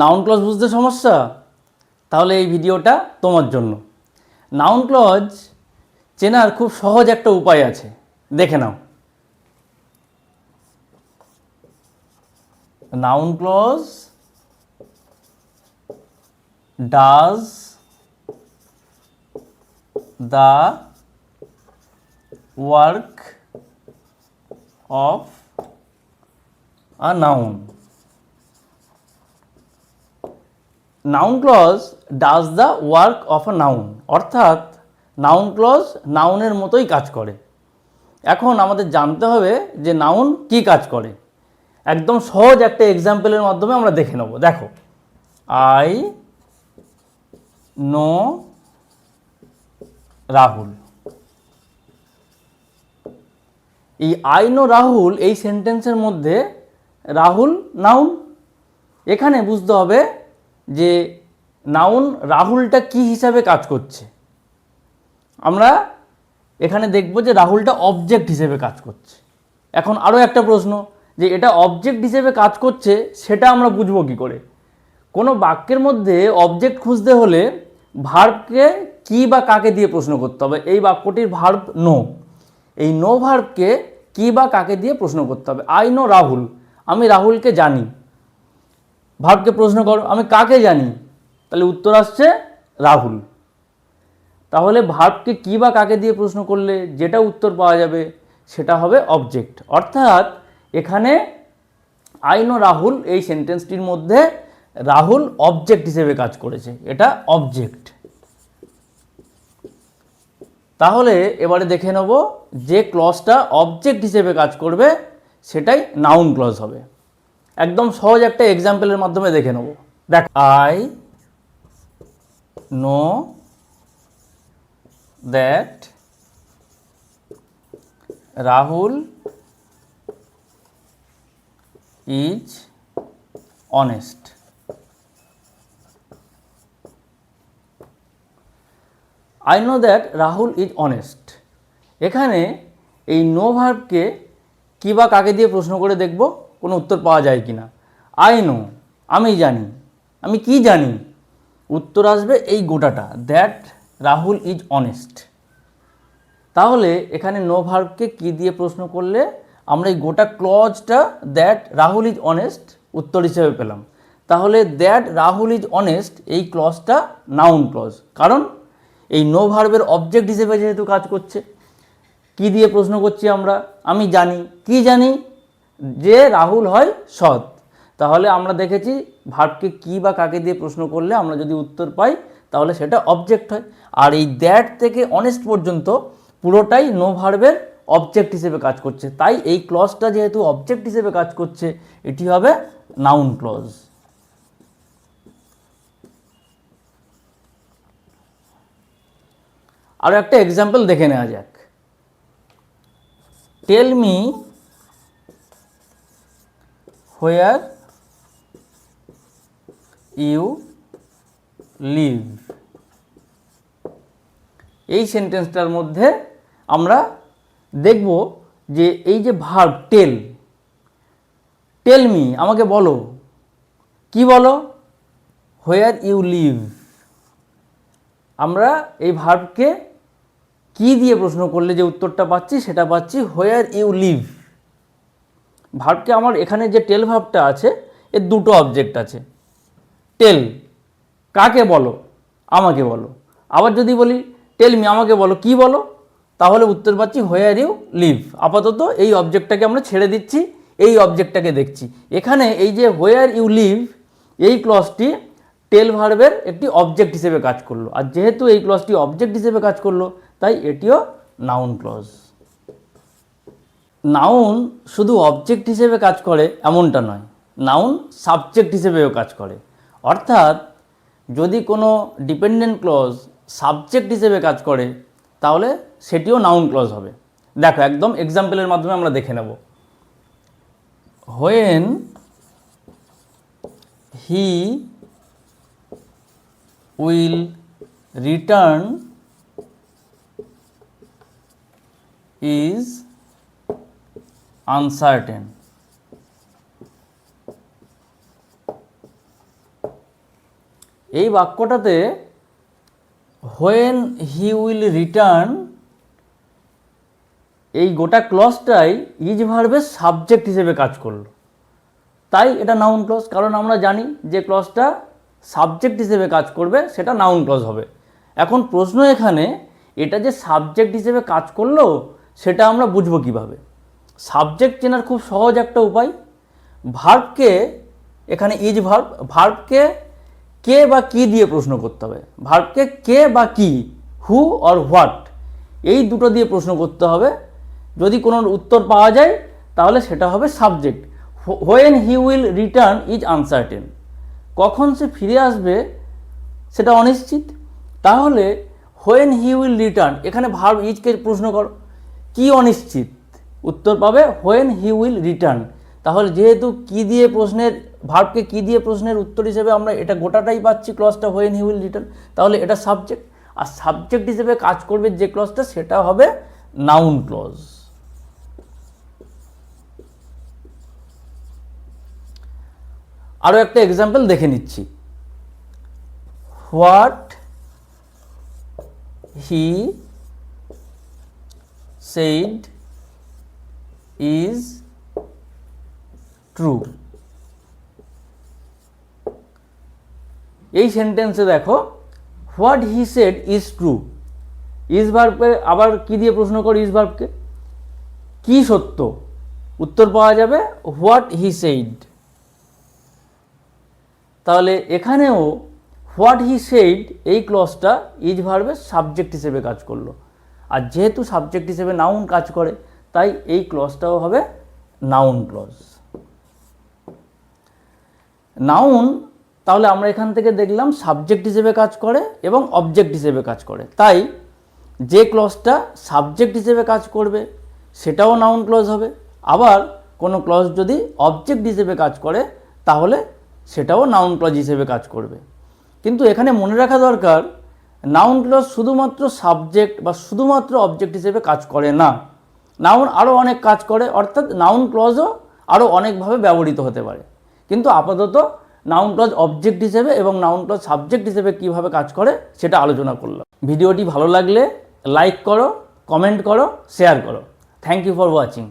Noun clause বুঝতে সমস্যা? তাহলে এই ভিডিওটা তোমার জন্য। নাউন ক্লজ চেনার খুব সহজ একটা উপায় আছে, দেখে নাও। Noun clause does the work of a noun. Noun clause does the work of a noun, অর্থাৎ নাউন ক্লজ নাউনের মতোই কাজ করে। এখন আমাদের জানতে হবে যে নাউন কি কাজ করে। একদম সহজ একটা এক্সাম্পলের মাধ্যমে আমরা দেখে নেব। দেখো, আই নো রাহুল। এই আই নো রাহুল এই সেন্টেন্সের মধ্যে রাহুল নাউন। এখানে বুঝতে হবে যে নাউন রাহুলটা কি হিসাবে কাজ করছে। আমরা এখানে দেখব যে রাহুলটা অবজেক্ট হিসেবে কাজ করছে। এখন আরও একটা প্রশ্ন, যে এটা অবজেক্ট হিসেবে কাজ করছে সেটা আমরা বুঝবো কী করে? কোনো বাক্যের মধ্যে অবজেক্ট খুঁজতে হলে ভার্বকে কি বা কাকে দিয়ে প্রশ্ন করতে হবে। এই বাক্যটির ভার্ব নো, এই নো ভার্বকে কি বা কাকে দিয়ে প্রশ্ন করতে হবে। আই নো রাহুল, আমি রাহুলকে জানি। ভার্বকে প্রশ্ন করো, আমি কাকে জানি? তাহলে উত্তর আসছে রাহুল। তাহলে ভার্বকে কি বা কাকে দিয়ে প্রশ্ন করলে যেটা উত্তর পাওয়া যাবে সেটা হবে অবজেক্ট। অর্থাৎ এখানে আই নো রাহুল এই সেন্টেন্সটির মধ্যে রাহুল অবজেক্ট হিসেবে কাজ করেছে, এটা অবজেক্ট। তাহলে এবারে দেখে নেব যে ক্লজটা অবজেক্ট হিসেবে কাজ করবে সেটাই নাউন ক্লজ হবে। একদম সহজ একটা এক্সাম্পলের মাধ্যমে দেখে নেব। দেখ, I know that Rahul is honest. I know that Rahul is honest. এখানে এই নো ভার্বকে কি বা কাকে দিয়ে প্রশ্ন করে দেখব কোনো উত্তর পাওয়া যায় কি না। আই নো, আমি জানি। আমি কি জানি? উত্তর আসবে এই গোটাটা, দ্যাট রাহুল ইজ অনেস্ট। তাহলে এখানে নো ভার্বকে কি দিয়ে প্রশ্ন করলে আমরা এই গোটা ক্লজটা দ্যাট রাহুল ইজ অনেস্ট উত্তর হিসেবে পেলাম। তাহলে দ্যাট রাহুল ইজ অনেস্ট এই ক্লজটা নাউন ক্লজ, কারণ এই নো ভার্বের অবজেক্ট হিসেবে যেহেতু কাজ করছে। কি দিয়ে প্রশ্ন করছি আমরা? আমি জানি। কি জানি? যে রাহুল হয় সৎ। তাহলে আমরা দেখেছি ভার্বকে কি বা কাকে দিয়ে প্রশ্ন করলে আমরা যদি উত্তর পাই তাহলে সেটা অবজেক্ট হয়। আর এই দ্যাট থেকে অনেস্ট পর্যন্ত পুরোটাই নো ভার্বের অবজেক্ট হিসেবে কাজ করছে। তাই এই ক্লজটা যেহেতু অবজেক্ট হিসেবে কাজ করছে এটি হবে নাউন ক্লজ। আরও একটা এক্সাম্পল দেখে নেওয়া যাক। Tell me where you live. এই সেন্টেন্সটার মধ্যে আমরা দেখব যে এই যে ভার্ব টেল, টেল মি আমাকে বলো। কি বলো? Where you live. আমরা এই ভার্বকে কি দিয়ে প্রশ্ন করলে যে উত্তরটা পাচ্ছি সেটা পাচ্ছি হোয়ার ইউ লিভ। ভার্বকে আমার এখানে যে টেল ভার্বটা আছে এর দুটো অবজেক্ট আছে। টেল কাকে বলো? আমাকে বলো। আবার যদি বলি টেল মি আমাকে বলো, কি বলো? তাহলে উত্তর পাচ্ছি হোয়ার ইউ লিভ। আপাতত এই অবজেক্টটাকে আমরা ছেড়ে দিচ্ছি, এই অবজেক্টটাকে দেখছি। এখানে এই যে হোয়ার ইউ লিভ এই ক্লজটি টেল ভার্বের একটি অবজেক্ট হিসেবে কাজ করলো। আর যেহেতু এই ক্লজটি অবজেক্ট হিসেবে কাজ করলো তাই এটিও নাউন ক্লজ। নাউন শুধু অবজেক্ট হিসেবে কাজ করে এমনটা নয়, নাউন সাবজেক্ট হিসেবেও কাজ করে। অর্থাৎ যদি কোনো ডিপেন্ডেন্ট ক্লজ সাবজেক্ট হিসেবে কাজ করে তাহলে সেটিও নাউন ক্লজ হবে। দেখো, একদম এক্সাম্পলের মাধ্যমে আমরা দেখে নেব। When he will return is uncertain. এই বাক্যটাতে হোয়েন হি উইল রিটার্ন, এই গোটা ক্লজটাই ইজ ভার্বের সাবজেক্ট হিসেবে কাজ করলো, তাই এটা নাউন ক্লজ। কারণ আমরা জানি যে ক্লজটা সাবজেক্ট হিসেবে কাজ করবে সেটা নাউন ক্লজ হবে। এখন প্রশ্ন এখানে, এটা যে সাবজেক্ট হিসেবে কাজ করলো সেটা আমরা বুঝবো কিভাবে? সাবজেক্ট চেনার খুব সহজ একটা উপায়, ভার্বকে, এখানে ইজ ভার্ব, ভার্বকে কে বা কি দিয়ে প্রশ্ন করতে হবে। ভার্বকে কে বা কি, হু অর হোয়াট, এই দুটো দিয়ে প্রশ্ন করতে হবে। যদি কোনো উত্তর পাওয়া যায় তাহলে সেটা হবে subject. When he will return is uncertain, কখন সে ফিরে আসবে সেটা অনিশ্চিত। তাহলে হোয়েন হি উইল রিটার্ন, এখানে ভার্ব ইজকে প্রশ্ন করো, কি অনিশ্চিত, উত্তর পাবে হোয়েন হি উইল রিটার্ন। তাহলে যেহেতু কি দিয়ে প্রশ্নের, ভার্বকে কি দিয়ে প্রশ্নের উত্তর হিসেবে আমরা এটা গোটাটাই পাচ্ছি ক্লজটা হোয়েন হি উইল রিটার্ন, তাহলে এটা সাবজেক্ট। আর সাবজেক্ট হিসেবে কাজ করবে যে ক্লজটা সেটা হবে নাউন ক্লজ। আরও একটা এক্সাম্পল দেখে নিচ্ছি। What he said is true. এই সেন্টেন্সে দেখো what he said is true, is ভার্বকে আবার কি দিয়ে প্রশ্ন করো, ইজ ভার্বকে কি সত্য, উত্তর পাওয়া যাবে হোয়াট হি সেইড। তাহলে এখানেও হোয়াট হি সেইড এই ক্লজটা ইজ ভার্বের সাবজেক্ট হিসেবে কাজ করলো, আর যেহেতু সাবজেক্ট হিসেবে নাউন কাজ করে তাই এই ক্লজটাও হবে নাউন ক্লজ। নাউন তাহলে আমরা এখান থেকে দেখলাম সাবজেক্ট হিসেবে কাজ করে এবং অবজেক্ট হিসেবে কাজ করে, তাই যে ক্লজটা সাবজেক্ট হিসেবে কাজ করবে সেটাও নাউন ক্লজ হবে। আবার কোনো ক্লজ যদি অবজেক্ট হিসেবে কাজ করে তাহলে সেটাও নাউন ক্লজ হিসেবে কাজ করবে। কিন্তু এখানে মনে রাখা দরকার, নাউন ক্লজ শুধুমাত্র সাবজেক্ট বা শুধুমাত্র অবজেক্ট হিসেবে কাজ করে না, নাউন আরও অনেক কাজ করে, অর্থাৎ নাউন ক্লজও আরও অনেকভাবে ব্যবহৃত হতে পারে। কিন্তু আপাতত নাউন ক্লজ অবজেক্ট হিসেবে এবং নাউন ক্লজ সাবজেক্ট হিসেবে কীভাবে কাজ করে সেটা আলোচনা করলাম। ভিডিওটি ভালো লাগলে লাইক করো, কমেন্ট করো, শেয়ার করো। Thank you for watching.